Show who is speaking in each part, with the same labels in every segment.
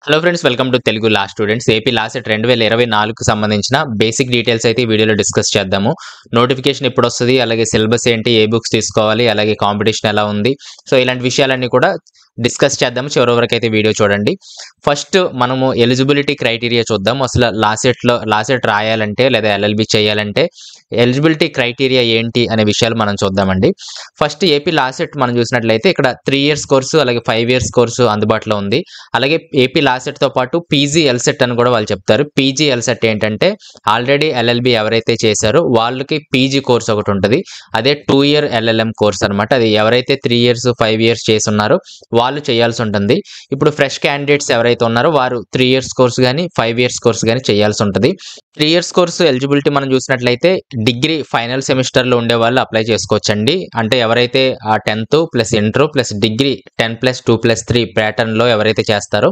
Speaker 1: Hello friends, welcome to Telugu law students. AP LAWCET 2024కు సంబంధించిన basic details అయితే ఈ వీడియోలో డిస్కస్ చేద్దాము. నోటిఫికేషన్ ఎప్పుడు వస్తుంది, అలాగే సిలబస్ ఏంటి, ఏ బుక్స్ తీసుకోవాలి, అలాగే కాంపిటీషన్ ఎలా ఉంది, సో ఇలాంటి విషయాలన్నీ కూడా డిస్కస్ చేద్దాము. చివరి వరకు అయితే వీడియో చూడండి. ఫస్ట్ మనము ఎలిజిబిలిటీ క్రైటీరియా చూద్దాం. అసలు లా సెట్ రాయాలంటే లేదా ఎల్ఎల్బి చేయాలంటే ఎలిజిబిలిటీ క్రైటీరియా ఏంటి అనే విషయాలు మనం చూద్దామండి. ఫస్ట్ ఏపీ లా సెట్ మనం చూసినట్లయితే ఇక్కడ 3 ఇయర్స్ కోర్సు అలాగే 5 ఇయర్స్ కోర్సు అందుబాటులో ఉంది. అలాగే ఏపీ లా సెట్తో పాటు పీజీ ఎల్సెట్ అని కూడా వాళ్ళు చెప్తారు. పీజీ ఎల్సెట్ ఏంటంటే ఆల్రెడీ ఎల్ఎల్బి ఎవరైతే చేశారో వాళ్ళకి పీజీ కోర్స్ ఒకటి ఉంటుంది. అదే 2 ఇయర్ ఎల్ఎల్ఎం కోర్స్ అనమాట. అది ఎవరైతే 3 ఇయర్స్ 5 ఇయర్స్ చేసి ఉన్నారో వాళ్ళు చేయాల్సి ఉంటుంది. ఇప్పుడు ఫ్రెష్ క్యాండిడేట్స్ ఎవరైతే ఉన్నారో వారు 3 ఇయర్స్ కోర్స్ కానీ 5 ఇయర్స్ కోర్స్ కానీ చేయాల్సి ఉంటుంది. 3 ఇయర్స్ కోర్సు ఎలిజిబిలిటీ మనం చూసినట్లయితే డిగ్రీ ఫైనల్ సెమిస్టర్లో ఉండే వాళ్ళు అప్లై చేసుకోవచ్చండి. అంటే ఎవరైతే ఆ 10th plus inter plus degree 10+2+3 ప్యాటర్న్లో ఎవరైతే చేస్తారో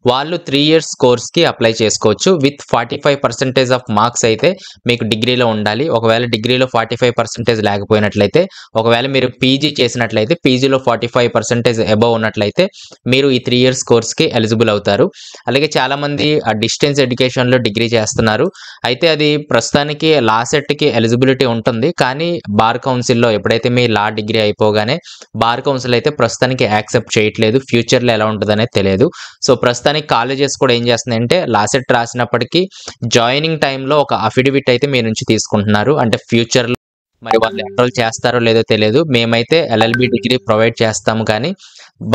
Speaker 1: వాళ్ళు 3 ఇయర్స్ కోర్స్కి అప్లై చేసుకోవచ్చు. విత్ 45% ఆఫ్ మార్క్స్ అయితే మీకు డిగ్రీలో ఉండాలి. ఒకవేళ డిగ్రీలో 45% లేకపోయినట్లయితే, ఒకవేళ మీరు పీజీ చేసినట్లయితే పీజీలో 45% అబవ్ ఉన్నట్లయితే మీరు ఈ 3 ఇయర్స్ కోర్స్కి ఎలిజిబుల్ అవుతారు. అలాగే చాలామంది డిస్టెన్స్ ఎడ్యుకేషన్లో డిగ్రీ చేస్తున్నారు. అయితే అది ప్రస్తుతానికి లా సెట్కి ఎలిజిబిలిటీ ఉంటుంది. కానీ బార్ కౌన్సిల్లో ఎప్పుడైతే మీ లా డిగ్రీ అయిపోగానే బార్ కౌన్సిల్ అయితే ప్రస్తుతానికి యాక్సెప్ట్ చేయట్లేదు. ఫ్యూచర్లో ఎలా ఉంటుందనేది తెలియదు. సో ప్రస్తుతానికి కాలేజెస్ కూడా ఏం చేస్తున్నాయంటే లా సెట్ రాసినప్పటికీ జాయినింగ్ టైంలో ఒక అఫిడవిట్ అయితే మీ నుంచి తీసుకుంటున్నారు. అంటే ఫ్యూచర్లో మరి వాళ్ళు ఎన్రోల్ చేస్తారో లేదో తెలియదు. మేమైతే ఎల్ఎల్బి డిగ్రీ ప్రొవైడ్ చేస్తాము, కానీ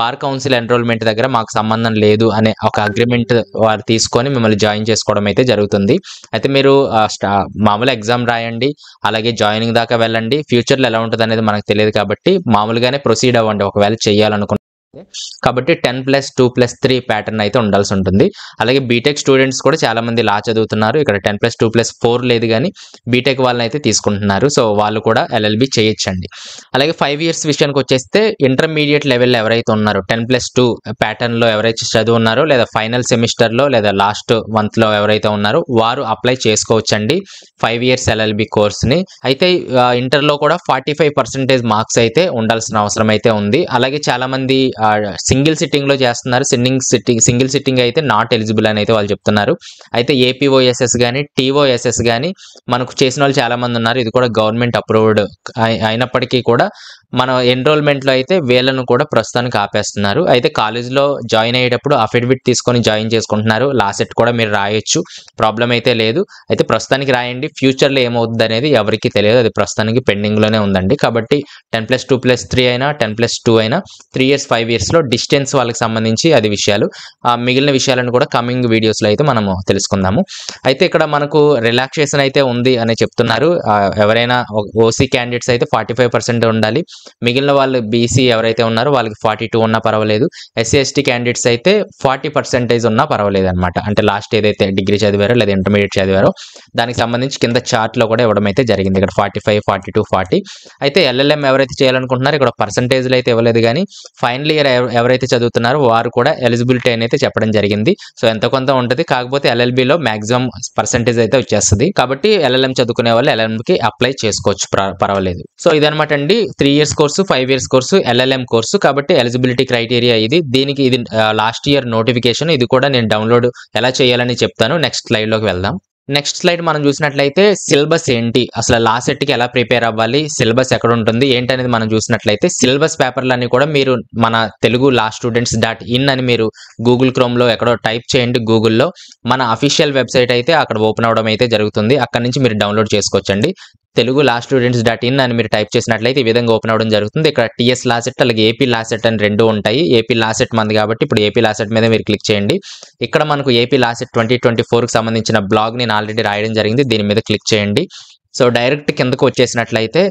Speaker 1: బార్ కౌన్సిల్ ఎన్రోల్మెంట్ దగ్గర మాకు సంబంధం లేదు అనే ఒక అగ్రిమెంట్ వారు తీసుకొని మిమ్మల్ని జాయిన్ చేసుకోవడం అయితే జరుగుతుంది. అయితే మీరు మామూలు ఎగ్జామ్ రాయండి, అలాగే జాయినింగ్ దాకా వెళ్ళండి. ఫ్యూచర్లో ఎలా ఉంటుంది అనేది మనకు తెలియదు కాబట్టి మామూలుగానే ప్రొసీడ్ అవ్వండి ఒకవేళ చేయాలనుకుంటే. కాబట్టి 10+2+3 ప్యాటర్న్ అయితే ఉండాల్సి ఉంటుంది. అలాగే బీటెక్ స్టూడెంట్స్ కూడా చాలా మంది లా చదువుతున్నారు. ఇక్కడ 10+2+4 లేదు, కానీ బీటెక్ వాళ్ళని అయితే తీసుకుంటున్నారు. సో వాళ్ళు కూడా ఎల్ఎల్బి చేయొచ్చండి. అలాగే 5 ఇయర్స్ విషయానికి వచ్చేస్తే ఇంటర్మీడియట్ లెవెల్లో ఎవరైతే ఉన్నారో 10+2 ప్యాటర్న్లో ఎవరైతే చదువున్నారో లేదా ఫైనల్ సెమిస్టర్లో లేదా లాస్ట్ మంత్లో ఎవరైతే ఉన్నారో వారు అప్లై చేసుకోవచ్చండి 5 ఇయర్స్ ఎల్ఎల్బి కోర్స్ని. అయితే ఇంటర్లో కూడా 45% మార్క్స్ అయితే ఉండాల్సిన అవసరం అయితే ఉంది. అలాగే చాలామంది సింగిల్ సిట్టింగ్లో చేస్తున్నారు. సింగిల్ సిట్టింగ్ అయితే నాట్ ఎలిజిబుల్ అని అయితే వాళ్ళు చెప్తున్నారు. అయితే ఏపీఓఎస్ఎస్ కానీ టీఓఎస్ఎస్ కానీ మనకు చేసిన వాళ్ళు చాలామంది ఉన్నారు. ఇది కూడా గవర్నమెంట్ అప్రూవ్డ్ అయినప్పటికీ కూడా మన ఎన్రోల్మెంట్లో అయితే వీళ్ళను కూడా ప్రస్తుతానికి ఆపేస్తున్నారు. అయితే కాలేజ్లో జాయిన్ అయ్యేటప్పుడు అఫిడవిట్ తీసుకొని జాయిన్ చేసుకుంటున్నారు. లా సెట్ కూడా మీరు రాయొచ్చు, ప్రాబ్లం అయితే లేదు. అయితే ప్రస్తుతానికి రాయండి. ఫ్యూచర్లో ఏమవుతుంది అనేది ఎవరికి తెలియదు. అది ప్రస్తుతానికి పెండింగ్లోనే ఉందండి. కాబట్టి 10+2+3 అయినా 10+2 అయినా 3 ఇయర్స్ 5 ఇయర్స్లో డిస్టెన్స్ వాళ్ళకి సంబంధించి అది విషయాలు. మిగిలిన విషయాలను కూడా కమింగ్ వీడియోస్లో అయితే మనము తెలుసుకుందాము. అయితే ఇక్కడ మనకు రిలాక్సేషన్ అయితే ఉంది అని చెప్తున్నారు. ఎవరైనా ఓసీ క్యాండిడేట్స్ అయితే 45% ఉండాలి. మిగిలిన వాళ్ళు బీసీ ఎవరైతే ఉన్నారో వాళ్ళకి 42 ఉన్నా పర్వాలేదు. ఎస్సీ ఎస్టీ క్యాండిడేట్స్ అయితే 40% ఉన్నా పర్వాలేదు అనమాట. అంటే లాస్ట్ ఏదైతే డిగ్రీ చదివారో లేదా ఇంటర్మీడియట్ చదివారో దానికి సంబంధించి కింద చార్ట్లో కూడా ఇవ్వడం అయితే జరిగింది. ఇక్కడ 45, 42, 40. అయితే ఎల్ఎల్ఎం ఎవరైతే చేయాలనుకుంటున్నారో ఇక్కడ పర్సంటేజ్లు అయితే ఇవ్వలేదు, కానీ ఫైనల్ ఇయర్ ఎవరైతే చదువుతున్నారో వారు కూడా ఎలిజిబిలిటీ అని అయితే చెప్పడం జరిగింది. సో ఎంత కొంత ఉంటుంది. కాకపోతే ఎల్ఎల్బిలో మ్యాక్సిమం పర్సంటేజ్ అయితే వచ్చేస్తుంది. కాబట్టి ఎల్ఎల్ఎం చదువుకునే వాళ్ళు ఎల్ఎల్ఎంకి అప్లై చేసుకోవచ్చు, పర్వాలేదు. సో ఇదనమాట అండి 3 years course 5 years course LLM course. కాబట్టి ఎలిజిబిలిటీ క్రైటీరియా దీనికి ఇది లాస్ట్ ఇయర్ నోటిఫికేషన్. ఇది కూడా నేను డౌన్లోడ్ ఎలా చేయాలని చెప్తాను. నెక్స్ట్ స్లైడ్లోకి వెళ్దాం. నెక్స్ట్ స్లైడ్ మనం చూసినట్లయితే సిలబస్ ఏంటి, అసలు లా సెట్కి ఎలా ప్రిపేర్ అవ్వాలి, సిలబస్ ఎక్కడ ఉంటుంది ఏంటి అనేది మనం చూసినట్లయితే సిలబస్ పేపర్లన్నీ కూడా మీరు మన తెలుగు లా students.in అని మీరు గూగుల్ క్రోమ్లో ఎక్కడో టైప్ చేయండి. గూగుల్లో మన అఫీషియల్ వెబ్సైట్ అయితే అక్కడ ఓపెన్ అవడం అయితే జరుగుతుంది. అక్కడ నుంచి మీరు డౌన్లోడ్ చేసుకోవచ్చండి. తెలుగు లా students.in అని మీరు టైప్ చేసినట్లయితే ఈ విధంగా ఓపెన్ అవ్వడం జరుగుతుంది. ఇక్కడ టీఎస్ లా సెట్ అలాగే ఏపీ లా సెట్ అని రెండు ఉంటాయి. ఏపీ లా సెట్ మంది కాబట్టి ఇప్పుడు ఏపీ లా సెట్ మీద మీరు క్లిక్ చేయండి. ఇక్కడ మనకు ఏపీ లా సెట్ 2024కి సంబంధించిన బ్లాగ్ నేను ఆల్రెడీ రాయడం జరిగింది. దీని మీద క్లిక్ చేయండి. సో డైరెక్ట్ కిందకు వచ్చేసినట్లయితే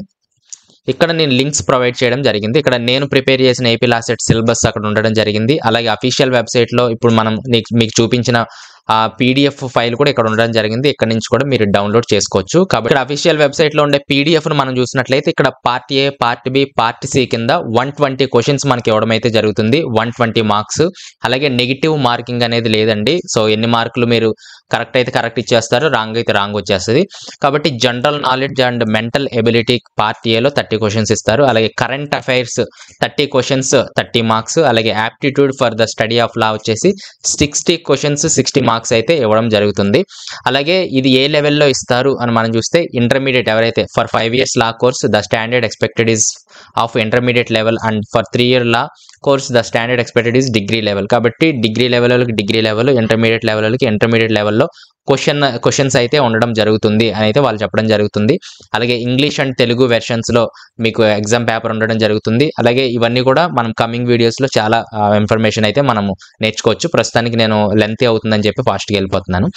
Speaker 1: ఇక్కడ నేను లింక్స్ ప్రొవైడ్ చేయడం జరిగింది. ఇక్కడ నేను ప్రిపేర్ చేసిన ఏపీ లా సెట్ సిలబస్ అక్కడ ఉండడం జరిగింది. అలాగే అఫీషియల్ వెబ్సైట్లో ఇప్పుడు మనం మీకు చూపించిన పీడిఎఫ్ ఫైల్ కూడా ఇక్కడ ఉండడం జరిగింది. ఇక్కడ నుంచి కూడా మీరు డౌన్లోడ్ చేసుకోవచ్చు. కాబట్టి ఇక్కడ అఫీషియల్ వెబ్సైట్లో ఉండే పీడిఎఫ్ను మనం చూసినట్లయితే ఇక్కడ part A, part B, part C కింద 120 క్వశ్చన్స్ మనకి ఇవ్వడం అయితే జరుగుతుంది. 120 మార్క్స్. అలాగే నెగిటివ్ మార్కింగ్ అనేది లేదండి. సో ఎన్ని మార్కులు మీరు కరెక్ట్ అయితే కరెక్ట్ ఇచ్చేస్తారు, రాంగ్ అయితే రాంగ్ వచ్చేస్తుంది. కాబట్టి general knowledge and mental ability part ఏలో 30 క్వశ్చన్స్ ఇస్తారు. అలాగే కరెంట్ అఫైర్స్ 30 క్వశ్చన్స్ 30 మార్క్స్. అలాగే aptitude for the study of law వచ్చేసి 60 క్వశ్చన్స్ 60 మార్క్స్ అయితే ఇవ్వడం జరుగుతుంది. అలాగే ఇది ఏ లెవెల్లో ఇస్తారు అని మనం చూస్తే ఇంటర్మీడియట్ ఎవరైతే for 5 years law course the standard expected is of intermediate level and for 3 year law course the standard expected is degree level. కాబట్టి డిగ్రీ లెవెల్ వాళ్ళకి డిగ్రీ లెవెల్, ఇంటర్మీడియట్ లెవెల్ వాళ్ళకి ఇంటర్మీడియట్ లెవెల్లో క్వశ్చన్స్ అయితే ఉండడం జరుగుతుంది అని అయితే వాళ్ళు చెప్పడం జరుగుతుంది. అలాగే ఇంగ్లీష్ అండ్ తెలుగు వెర్షన్స్లో మీకు ఎగ్జామ్ పేపర్ ఉండడం జరుగుతుంది. అలాగే ఇవన్నీ కూడా మనం కమింగ్ వీడియోస్లో చాలా ఇన్ఫర్మేషన్ అయితే మనము నేర్చుకోవచ్చు. ప్రస్తుతానికి నేను లెంతీ అవుతుందని చెప్పి ఫాస్ట్గా వెళ్ళిపోతున్నాను.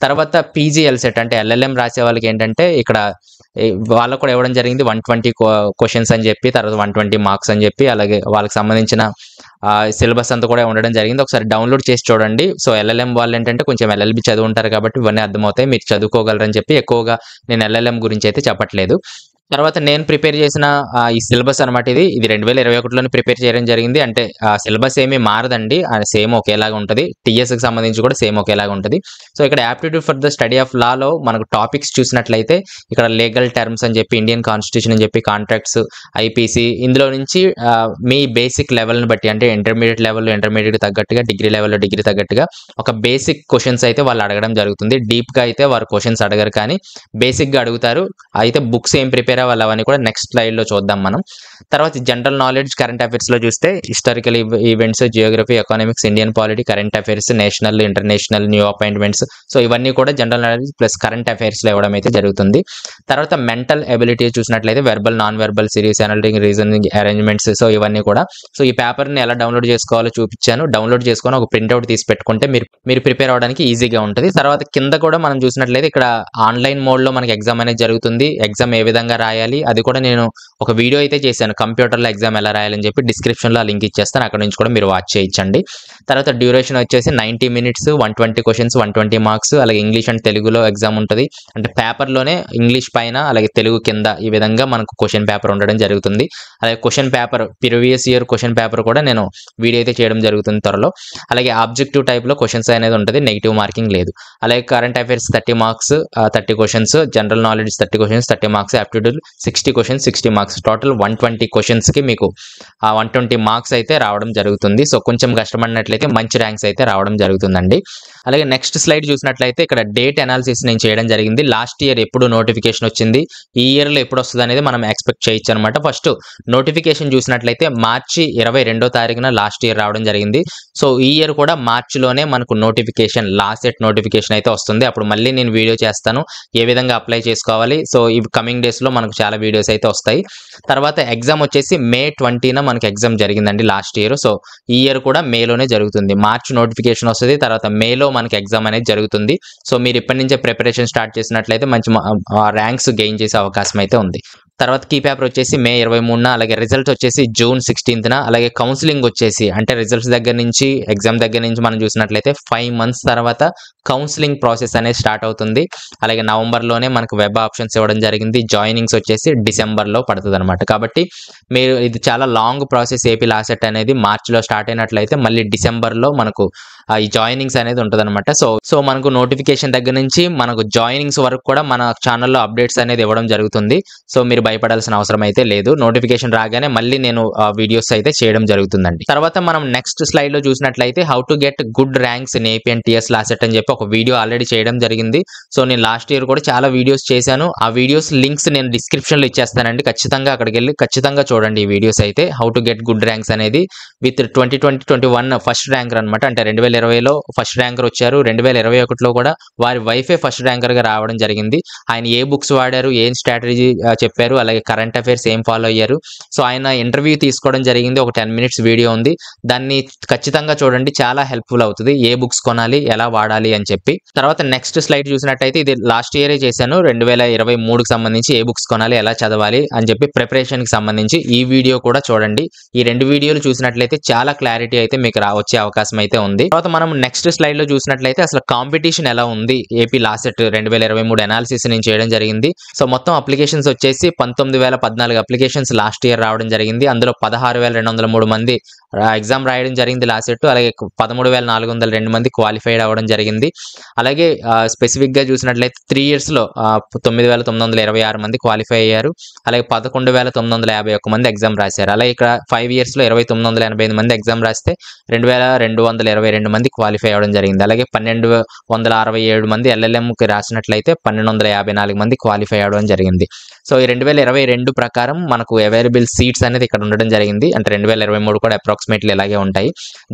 Speaker 1: తర్వాత పీజీఎల్సెట్ అంటే ఎల్ఎల్ఎం రాసే వాళ్ళకి ఏంటంటే ఇక్కడ వాళ్ళకు కూడా ఇవ్వడం జరిగింది 120 క్వశ్చన్స్ అని చెప్పి, తర్వాత 120 మార్క్స్ అని చెప్పి, అలాగే వాళ్ళకి సంబంధించిన సిలబస్ అంతా కూడా ఉండడం జరిగింది. ఒకసారి డౌన్లోడ్ చేసి చూడండి. సో ఎల్ఎల్ఎం వాళ్ళు ఏంటంటే కొంచెం ఎల్ఎల్బి చదువు ఉంటారు కాబట్టి ఇవన్నీ అర్థమవుతాయి, మీరు చదువుకోగలరని చెప్పి ఎక్కువగా నేను ఎల్ఎల్ఎం గురించి అయితే చెప్పట్లేదు. తర్వాత నేను ప్రిపేర్ చేసిన ఈ సిలబస్ అనమాట. ఇది 2021లోనే ప్రిపేర్ చేయడం జరిగింది. అంటే సిలబస్ ఏమీ మారదండి, సేమ్ ఒకేలాగా ఉంటుంది. టీఎస్కి సంబంధించి కూడా సేమ్ ఒకేలాగా ఉంటుంది. సో ఇక్కడ aptitude for the study of లాలో మనకు టాపిక్స్ చూసినట్లయితే ఇక్కడ లీగల్ టర్మ్స్ అని చెప్పి, ఇండియన్ కాన్స్టిట్యూషన్ అని చెప్పి, కాంట్రాక్ట్స్, ఐపీసీ, ఇందులో నుంచి మీ బేసిక్ లెవెల్ని బట్టి అంటే ఇంటర్మీడియట్ లెవెల్లో ఇంటర్మీడియట్ తగ్గట్టుగా, డిగ్రీ లెవెల్లో డిగ్రీ తగ్గట్టుగా ఒక బేసిక్ క్వశ్చన్స్ అయితే వాళ్ళు అడగడం జరుగుతుంది. డీప్గా అయితే వారు క్వశ్చన్స్ అడగరు, కానీ బేసిక్గా అడుగుతారు. అయితే బుక్స్ ఏం ప్రిపేర్ అవ్వాలి అవన్నీ కూడా నెక్స్ట్ స్లైడ్లో చూద్దాం మనం. తర్వాత జనరల్ నాలెడ్జ్ కరెంట్ అఫైర్స్లో చూస్తే historical events, geography, economics, Indian polity, current affairs, national, international, new appointments, so ఇవన్నీ కూడా జనరల్ నాలెడ్జ్ ప్లస్ కరెంట్ అఫైర్స్లో ఇవ్వడం అయితే జరుగుతుంది. తర్వాత మెంటల్ ఎబిలిటీ చూసినట్లయితే verbal, non verbal, series, analysing, reasoning, arrangements, so ఇవన్నీ కూడా. సో ఈ పేపర్ని ఎలా డౌన్లోడ్ చేసుకోవాలో చూపించాను. డౌన్లోడ్ చేసుకొని ఒక ప్రింట్అవుట్ తీసి పెట్టుకుంటే మీరు ప్రిపేర్ అవ్వడానికి ఈజీగా ఉంటుంది. తర్వాత కింద కూడా మనం చూసినట్లయితే ఇక్కడ ఆన్లైన్ మోడ్లో మనకి ఎగ్జామ్ అనేది జరుగుతుంది. ఎగ్జామ్ ఏ విధంగా రాయాలి అది కూడా నేను ఒక వీడియో అయితే చేశాను, కంప్యూటర్లో ఎగ్జామ్ ఎలా రాయాలని చెప్పి. డిస్క్రిప్షన్లో ఆ లింక్ ఇచ్చేస్తాను, అక్కడ నుంచి కూడా మీరు వాచ్ చేయించండి. తర్వాత డ్యూరేషన్ వచ్చేసి 90 minutes, 120 క్వశ్చన్స్, 120 మార్క్స్. అలాగే ఇంగ్లీష్ అండ్ తెలుగులో ఎగ్జామ్ ఉంటుంది. అంటే పేపర్లోనే ఇంగ్లీష్ పైన అలాగే తెలుగు కింద ఈ విధంగా మనకు క్వశ్చన్ పేపర్ ఉండడం జరుగుతుంది. అలాగే question paper previous year question paper కూడా నేను వీడియో అయితే చేయడం జరుగుతుంది త్వరలో. అలాగే ఆబ్జెక్టివ్ టైప్లో క్వశ్చన్స్ అనేది ఉంటుంది, నెగిటివ్ మార్కింగ్ లేదు. అలాగే current affairs 30 marks 30 questions, general knowledge 30 questions 30 marks, aptitude 60 questions 60 marks, total 120 క్వశ్చన్స్కి మీకు 120 మార్క్స్ అయితే రావడం జరుగుతుంది. సో కొంచెం కష్టపడినట్లయితే మంచి ర్యాంక్స్ అయితే రావడం జరుగుతుందండి. అలాగే నెక్స్ట్ స్లైడ్ చూసినట్లయితే ఇక్కడ డేట్ అనాలిసిస్ నేను చేయడం జరిగింది. లాస్ట్ ఇయర్ ఎప్పుడు నోటిఫికేషన్ వచ్చింది, ఈ ఇయర్లో ఎప్పుడు వస్తుంది అనేది మనం ఎక్స్పెక్ట్ చేయొచ్చు అనమాట. ఫస్ట్ నోటిఫికేషన్ చూసినట్లయితే మార్చి 22వ తారీఖున లాస్ట్ ఇయర్ రావడం జరిగింది. సో ఈ ఇయర్ కూడా మార్చిలోనే మనకు నోటిఫికేషన్, లాస్ట్ సెట్ నోటిఫికేషన్ అయితే వస్తుంది. అప్పుడు మళ్ళీ నేను వీడియో చేస్తాను ఏ విధంగా అప్లై చేసుకోవాలి. సో ఈ కమింగ్ డేస్లో మనకు చాలా వీడియోస్ అయితే వస్తాయి. తర్వాత ఎగ్జామ్ వచ్చేసి May 20న మనకి ఎగ్జామ్ జరిగిందండి లాస్ట్ ఇయర్. సో ఈ ఇయర్ కూడా మేలోనే జరుగుతుంది. మార్చ్ నోటిఫికేషన్ వస్తుంది, తర్వాత మేలో మనకి ఎగ్జామ్ అనేది జరుగుతుంది. సో మీరు ఇప్పటి నుంచే ప్రిపరేషన్ స్టార్ట్ చేసినట్లయితే మంచి ర్యాంక్స్ గెయిన్ చేసే అవకాశం అయితే ఉంది. తర్వాత కీ పేపర్ వచ్చేసి May 23న, అలాగే రిజల్ట్స్ వచ్చేసి June 16న, అలాగే కౌన్సిలింగ్ వచ్చేసి అంటే రిజల్ట్స్ దగ్గర నుంచి ఎగ్జామ్ దగ్గర నుంచి మనం చూసినట్లయితే 5 months తర్వాత కౌన్సిలింగ్ ప్రాసెస్ అనేది స్టార్ట్ అవుతుంది. అలాగే నవంబర్లోనే మనకు వెబ్ ఆప్షన్స్ ఇవ్వడం జరిగింది. జాయినింగ్స్ వచ్చేసి డిసెంబర్లో పడుతుంది అనమాట. కాబట్టి మీరు ఇది చాలా long process. AP law set అనేది మార్చిలో స్టార్ట్ అయినట్లయితే మళ్ళీ డిసెంబర్లో మనకు ఈ జాయినింగ్స్ అనేది ఉంటుంది అనమాట. సో మనకు నోటిఫికేషన్ దగ్గర నుంచి మనకు జాయినింగ్స్ వరకు కూడా మన ఛానల్లో అప్డేట్స్ అనేది ఇవ్వడం జరుగుతుంది. సో మీరు భయపడాల్సిన అవసరం అయితే లేదు. నోటిఫికేషన్ రాగానే మళ్ళీ నేను వీడియోస్ అయితే చేయడం జరుగుతుందండి. తర్వాత మనం నెక్స్ట్ స్లైడ్ లో చూసినట్లయితే how to get good ranks in AP and TS law set అని చెప్పి ఒక వీడియో ఆల్రెడీ చేయడం జరిగింది. సో నేను లాస్ట్ ఇయర్ కూడా చాలా వీడియోస్ చేశాను. ఆ వీడియోస్ లింక్స్ నేను డిస్క్రిప్షన్ లో ఇచ్చేస్తానండి. ఖచ్చితంగా అక్కడికి వెళ్ళి ఖచ్చితంగా చూడండి ఈ వీడియోస్ అయితే. How to get good ranks అనేది విత్ 2020-21 ఫస్ట్ ర్యాంకర్ అనమాట. అంటే 2020లో ఫస్ట్ ర్యాంకర్ వచ్చారు. 2021లో కూడా వారి వైఫే ఫస్ట్ ర్యాంకర్ గా రావడం జరిగింది. ఆయన ఏ బుక్స్ వాడారు, ఏం స్ట్రాటజీ చెప్పారు, అలాగే కరెంట్ అఫైర్స్ ఏం ఫాలో అయ్యారు. సో ఆయన ఇంటర్వ్యూ తీసుకోవడం జరిగింది. ఒక 10 minutes వీడియో ఉంది, దాన్ని ఖచ్చితంగా చూడండి, చాలా హెల్ప్ఫుల్ అవుతుంది. ఏ బుక్స్ కొనాలి, ఎలా వాడాలి అని చెప్పి. తర్వాత నెక్స్ట్ స్లైడ్ చూసినట్టయితే ఇది లాస్ట్ ఇయరే చేశాను. 2023కి సంబంధించి ఏ బుక్స్ కొనాలి, ఎలా చదవాలి అని చెప్పి ప్రిపరేషన్ కి సంబంధించి ఈ వీడియో కూడా చూడండి. ఈ 2 వీడియోలు చూసినట్లయితే చాలా క్లారిటీ అయితే మీకు వచ్చే అవకాశం అయితే ఉంది. తర్వాత మనం నెక్స్ట్ స్లైడ్‌లో చూసినట్లయితే అసలు కాంపిటీషన్ ఎలా ఉంది? ఏపీ లాసెట్ 2023 అనాలిసిస్ నేను చేయడం జరిగింది. సో, మొత్తం అప్లికేషన్స్ వచ్చేసి 19,014 అప్లికేషన్స్ లాస్ట్ ఇయర్ రావడం జరిగింది. అందులో 16,203 మంది ఎగ్జామ్ రాయడం జరిగింది లాసెట్. అలాగే 13,402 మంది క్వాలిఫైడ్ అవ్వడం జరిగింది. అలాగే స్పెసిఫిక్‌గా చూసినట్లయితే 3 ఇయర్స్‌లో 9,926 మంది క్వాలిఫై అయ్యారు. అలాగే 11,951 మంది ఎగ్జామ్ రాశారు. అలాగే ఇక్కడ 5 ఇయర్స్‌లో 2,985 మంది ఎగ్జామ్ రాస్తే 2,222 మంది క్వాలిఫై అవ్వడం జరిగింది. అలాగే 1,267 మంది ఎల్ఎల్ఎంకి రాసినట్లయితే 1,254 మంది క్వాలిఫై అవ్వడం జరిగింది. సో, ఈ 2022 ప్రకారం మనకు అవైలబుల్ సీట్స్ అనేది ఇక్కడ ఉండడం జరిగింది. అంటే 2023 కూడా అప్రాక్సిమేట్లీ ఇలాగే ఉంటాయి.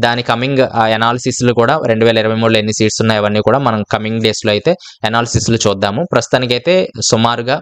Speaker 1: దాని కమింగ్ అనాలిసిస్‌లు కూడా 2023లో ఎన్ని సీట్స్ ఉన్నాయో అవన్నీ కూడా మనం కమింగ్ డేస్‌లో అయితే అనాలిసిస్‌లు చూద్దాము. ప్రస్తుతానికైతే సుమారుగా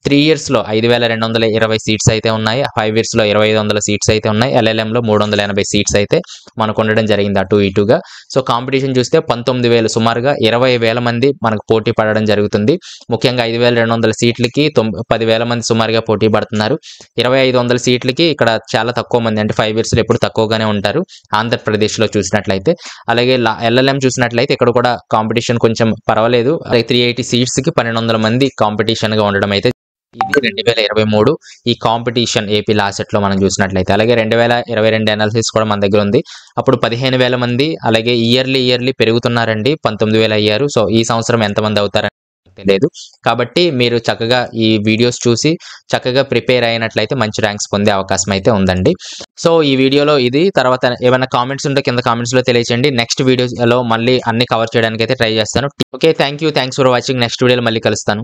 Speaker 1: 3 ఇయర్స్‌లో 5,220 సీట్స్ అయితే ఉన్నాయి. 5 ఇయర్స్‌లో 2,500 సీట్స్ అయితే ఉన్నాయి. ఎల్ఎల్ఎంలో 380 సీట్స్ అయితే మనకు ఉండడం జరిగింది అటు ఇటుగా. సో, కాంపిటీషన్ చూస్తే 19,000 సుమారుగా 20,000 మంది మనకు పోటీ పడడం జరుగుతుంది. ముఖ్యంగా 5,200 సీట్లకి 10,000 మంది సుమారుగా పోటీ పడుతున్నారు. 2,500 సీట్లకి ఇక్కడ చాలా తక్కువ మంది, అంటే 5 ఇయర్స్‌లో ఎప్పుడు తక్కువగానే ఉంటారు ఆంధ్రప్రదేశ్‌లో చూసినట్లయితే. అలాగే ఎల్ఎల్ఎం చూసినట్లయితే ఇక్కడ కూడా కాంపిటీషన్ కొంచెం పర్వాలేదు. అలాగే 380 సీట్స్‌కి 1,200 మంది కాంపిటీషన్‌గా ఉండడం అయితే ఇది 2023 ఈ కాంపిటీషన్ ఏపీ లాసెట్‌లో మనం చూసినట్లయితే. అలాగే 2022 అనాలిసిస్ కూడా మన దగ్గర ఉంది. అప్పుడు 15,000 మంది, అలాగే ఇయర్లీ పెరుగుతున్నారండి. 19,000 అయ్యారు. సో, ఈ సంవత్సరం ఎంతమంది అవుతారని తెలియదు. కాబట్టి మీరు చక్కగా ఈ వీడియోస్ చూసి చక్కగా ప్రిపేర్ అయినట్లయితే మంచి ర్యాంక్స్ పొందే అవకాశం అయితే ఉందండి. సో, ఈ వీడియోలో ఇది. తర్వాత ఏమైనా కామెంట్స్ ఉంటే కింద కామెంట్స్‌లో తెలియచేయండి. నెక్స్ట్ వీడియోస్‌లో మళ్ళీ అన్ని కవర్ చేయడానికి అయితే ట్రై చేస్తాను. Okay. Thanks for watching. Next వీడియోలో మళ్ళీ కలుస్తాను.